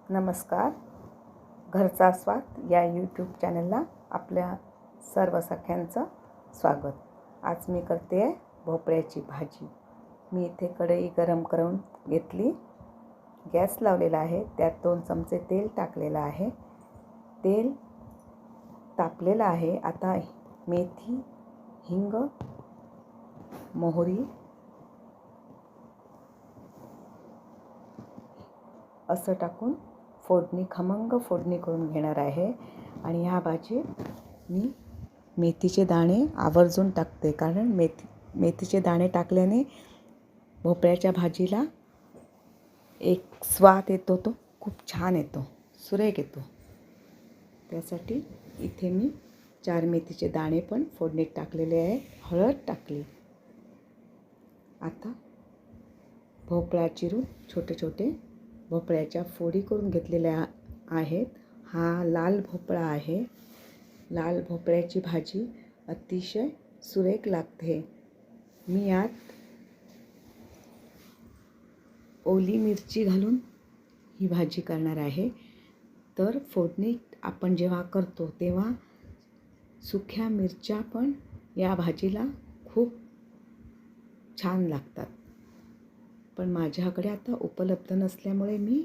नमस्कार. घरचा स्वाद या यूट्यूब चॅनलला आपल्या सर्व सख्यांचं स्वागत. आज मी करते आहे भोपळ्याची भाजी. मी इथे कढई गरम करून घेतली, गॅस लावलेला आहे, त्यात 2 चमचे तेल टाकलेलं आहे. तेल तापलेलं आहे. आता मेथी, हिंग, मोहरी असं टाकून खमंग फोडणी करून घेणार आहे. आणि ह्या भाजीत मी मेथीचे दाणे आवर्जून टाकते, कारण मेथीचे दाणे टाकल्याने भोपळ्याच्या भाजीला एक स्वाद येतो, तो खूप छान येतो, सुरेख येतो. त्यासाठी इथे मी 4 मेथीचे दाणे पण फोडणीत टाकलेले आहे. हळद टाकली. आता भोपळा चिरून छोटे छोटे भोपळ्याच्या फोडी करून घेतलेल्या आहेत. हा लाल भोपळा आहे. लाल भोपळ्याची भाजी अतिशय सुरेख लागते. मी यात ओली मिरची घालून ही भाजी करणार आहे. तर फोडणी आपण जेव्हा करतो तेव्हा सुक्या मिरच्या पण या भाजीला खूप छान लागतात. पण माझ्याकडे आता उपलब्ध नसल्यामुळे मी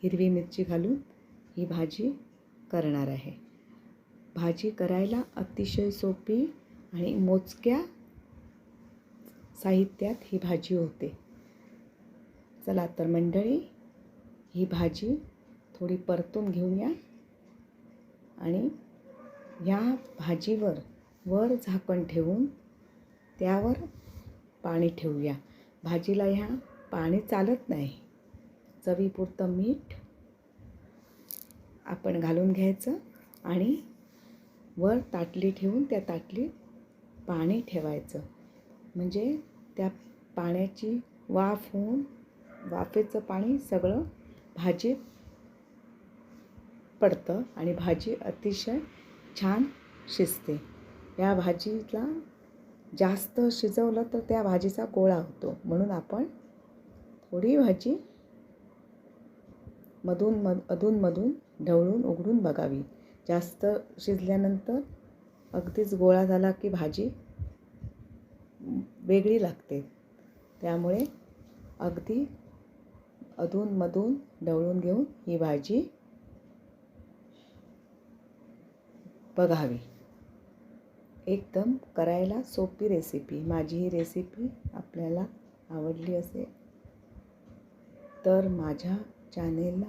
हिरवी मिरची घालून ही भाजी करणार आहे. भाजी करायला अतिशय सोपी आणि मोजक्या साहित्यात ही भाजी होते. चला तर मंडळी, ही भाजी थोडी परतून घेऊया आणि या भाजीवर वर झाकण ठेवून त्यावर पाणी ठेवूया. भाजीला ह्या पाणी चालत नाही. चवीपुरतं मीठ आपण घालून घ्यायचं आणि वर ताटली ठेवून त्या ताटलीत पाणी ठेवायचं. म्हणजे त्या पाण्याची वाफ होऊन वाफेचं पाणी सगळं भाजीत पडतं आणि भाजी अतिशय छान शिजते. या भाजीला जास्त शिजवलं तर त्या भाजीचा गोळा होतो, म्हणून आपण थोडी भाजी अधूनमधून ढवळून उघडून बघावी. जास्त शिजल्यानंतर अगदीच गोळा झाला की भाजी वेगळी लागते. त्यामुळे अगदी अधूनमधून ढवळून घेऊन ही भाजी बघावी. एकदम करायला सोपी रेसिपी. माझी ही रेसिपी आपल्याला आवडली असेल तर माझ्या चॅनेलला